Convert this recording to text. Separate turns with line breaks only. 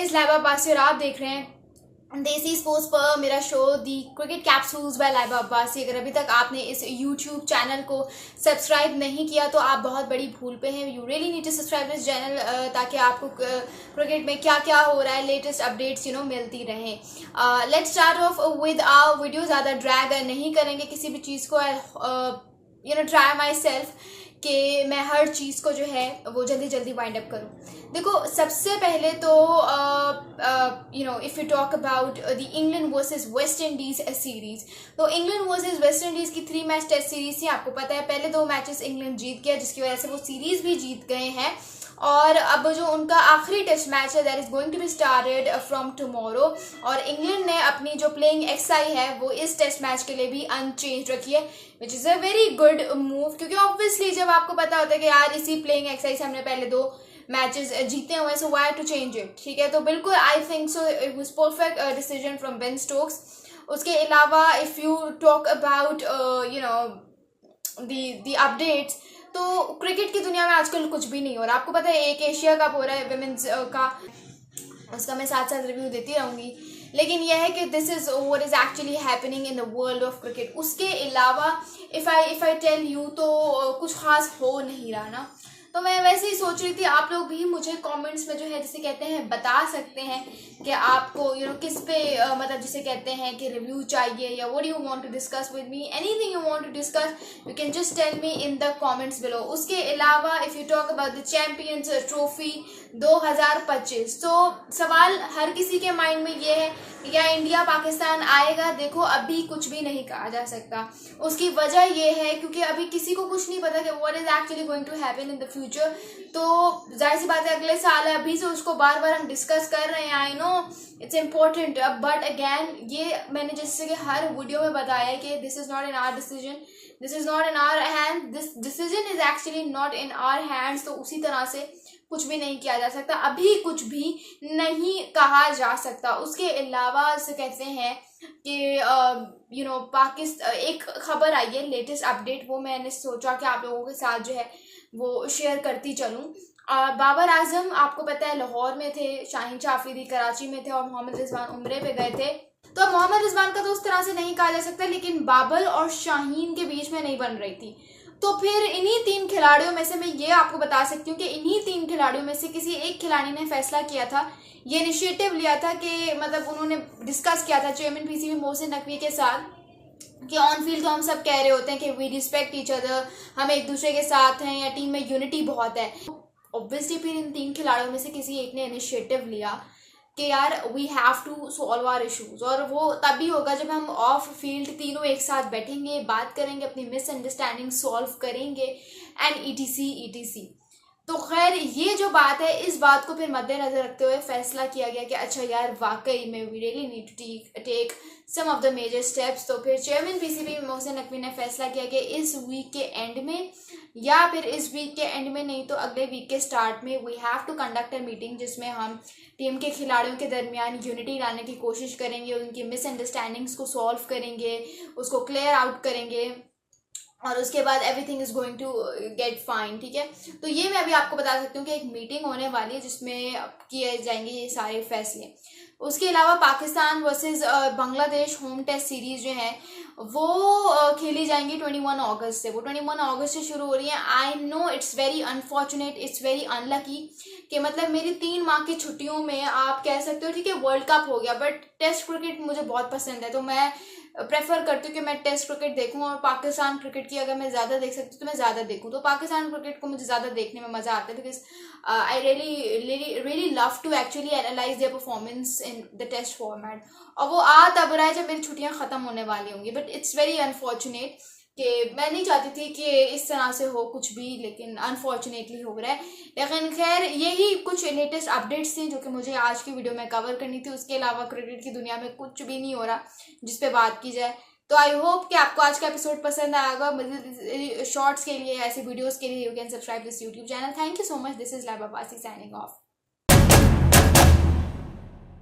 Is Laiba Abbasi और आप देख रहे हैं देसी स्पोर्ट्स पर मेरा show the cricket capsules by Laiba Abbasi. अगर अभी तक आपने इस यूट्यूब चैनल को सब्सक्राइब नहीं किया तो आप बहुत बड़ी भूल पे हैं। You really need to subscribe this channel ताकि आपको क्रिकेट में क्या क्या हो रहा है लेटेस्ट अपडेट्स मिलती रहें। Let's start off with our video. ज़्यादा ड्रैग नहीं करेंगे किसी भी चीज़ को। ट्राई माई सेल्फ कि मैं हर चीज़ को जो है वो जल्दी जल्दी वाइंड अप करूँ। देखो, सबसे पहले तो if you talk about the England versus West Indies series, तो इंग्लैंड वर्सेस वेस्ट इंडीज़ की 3 मैच टेस्ट सीरीज़ थी। आपको पता है पहले 2 मैचेस इंग्लैंड जीत गया, जिसकी वजह से वो सीरीज़ भी जीत गए हैं। और अब जो उनका आखिरी टेस्ट मैच है that is going to be started from tomorrow, और इंग्लैंड ने अपनी जो प्लेइंग एक्सआई है वो इस टेस्ट मैच के लिए भी अनचेंज रखी है, which is a very good move. क्योंकि ऑब्वियसली जब आपको पता होता है कि यार इसी प्लेइंग एक्सआई से हमने पहले 2 मैचेस जीते हुए हैं, सो वाई टू चेंज इट। ठीक है, तो बिल्कुल I think so it was perfect decision from Ben Stokes. उसके अलावा if you talk about the updates, तो क्रिकेट की दुनिया में आजकल कुछ भी नहीं हो रहा। आपको पता है एक एशिया कप हो रहा है विमेंस का, उसका मैं साथ साथ रिव्यू देती रहूँगी, लेकिन यह है कि this is what is actually happening in the world of cricket. उसके अलावा इफ़ आई टेल यू तो कुछ खास हो नहीं रहा ना। तो मैं वैसे ही सोच रही थी आप लोग भी मुझे कमेंट्स में जो है जिसे कहते हैं बता सकते हैं कि आपको किस पे मतलब जिसे कहते हैं कि रिव्यू चाहिए, या what you want to discuss with me, anything you want to discuss you can just tell me in the comments below. उसके अलावा if you talk about the Champions Trophy 2025, तो सवाल हर किसी के माइंड में ये है कि क्या इंडिया पाकिस्तान आएगा। देखो, अभी कुछ भी नहीं कहा जा सकता। उसकी वजह ये है क्योंकि अभी किसी को कुछ नहीं पता कि what is actually going to happen in the future. तो जाहिर सी बात है अगले साल है, अभी से उसको बार बार हम डिस्कस कर रहे हैं। I know it's important, but again ये मैंने जैसे कि हर वीडियो में बताया है कि this is not in our decision, this is not in our hand, this decision is actually not in our hands. तो उसी तरह से कुछ भी नहीं किया जा सकता, अभी कुछ भी नहीं कहा जा सकता। उसके अलावा से कहते हैं कि पाकिस्तान एक खबर आई है लेटेस्ट अपडेट, वो मैंने सोचा कि आप लोगों के साथ जो है वो शेयर करती चलूँ। बाबर आजम आपको पता है लाहौर में थे, शाहीन जाफरी कराची में थे, और मोहम्मद रिजवान उम्रे पे गए थे। तो मोहम्मद रिजवान का तो उस तरह से नहीं कहा जा सकता, लेकिन बाबर और शाहीन के बीच में नहीं बन रही थी। तो फिर इन्हीं 3 खिलाड़ियों में से मैं ये आपको बता सकती हूँ कि इन्हीं 3 खिलाड़ियों में से किसी एक खिलाड़ी ने फैसला किया था, ये इनिशिएटिव लिया था कि मतलब उन्होंने डिस्कस किया था चेयरमैन पीसीबी मोहसिन नकवी के साथ कि ऑन फील्ड तो हम सब कह रहे होते हैं कि वी रिस्पेक्ट ईच अदर, हम एक दूसरे के साथ हैं या टीम में यूनिटी बहुत है। ऑब्वियसली फिर इन 3 खिलाड़ियों में से किसी एक ने इनिशिएटिव लिया कि यार we have to solve our issues, और वो तभी होगा जब हम ऑफ फील्ड तीनों एक साथ बैठेंगे, बात करेंगे, अपनी मिसअंडरस्टैंडिंग सॉल्व करेंगे एंड ETC। तो खैर ये जो बात है, इस बात को फिर मद्देनजर रखते हुए फैसला किया गया कि अच्छा यार वाकई में we really need to take some of the major steps. तो फिर चेयरमैन पीसीबी मोहसिन नकवी ने फैसला किया कि इस वीक के एंड में, या फिर इस वीक के एंड में नहीं तो अगले वीक के स्टार्ट में, we have to conduct a meeting जिसमें हम टीम के खिलाड़ियों के दरमियान यूनिटी लाने की कोशिश करेंगे, उनकी मिसअंडरस्टैंडिंग्स को सॉल्व करेंगे, उसको क्लियर आउट करेंगे, और उसके बाद everything is going to get fine. ठीक है, तो ये मैं अभी आपको बता सकती हूँ कि एक मीटिंग होने वाली है जिसमें किए जाएंगे ये सारे फैसले। उसके अलावा Pakistan versus Bangladesh home test series जो है वो खेली जाएंगी 21 अगस्त से। वो 21 अगस्त से शुरू हो रही है। I know it's very unfortunate, it's very unlucky कि मतलब मेरी 3 माह की छुट्टियों में आप कह सकते हो ठीक है वर्ल्ड कप हो गया, बट टेस्ट क्रिकेट मुझे बहुत पसंद है, तो मैं प्रेफर करती हूँ कि मैं टेस्ट क्रिकेट देखूँ, और पाकिस्तान क्रिकेट की अगर मैं ज़्यादा देख सकती हूँ तो मैं ज़्यादा देखूँ। तो पाकिस्तान क्रिकेट को मुझे ज़्यादा देखने में मज़ा आता है, because I really love to actually analyse their performance in the test format. और वो तब रहा है जब मेरी छुट्टियाँ ख़त्म होने वाली होंगी, बट इट्स वेरी अनफॉर्चुनेट कि मैं नहीं चाहती थी कि इस तरह से हो कुछ भी, लेकिन अनफॉर्चुनेटली हो रहा है। लेकिन खैर यही कुछ लेटेस्ट अपडेट्स थी जो कि मुझे आज की वीडियो में कवर करनी थी। उसके अलावा क्रिकेट की दुनिया में कुछ भी नहीं हो रहा जिस पे बात की जाए। तो आई होप कि आपको आज का एपिसोड पसंद आएगा। मज़ीद शॉर्ट्स के लिए, ऐसी वीडियोज़ के लिए you can subscribe this YouTube channel. Thank you so much. This is Laiba Abbasi signing off.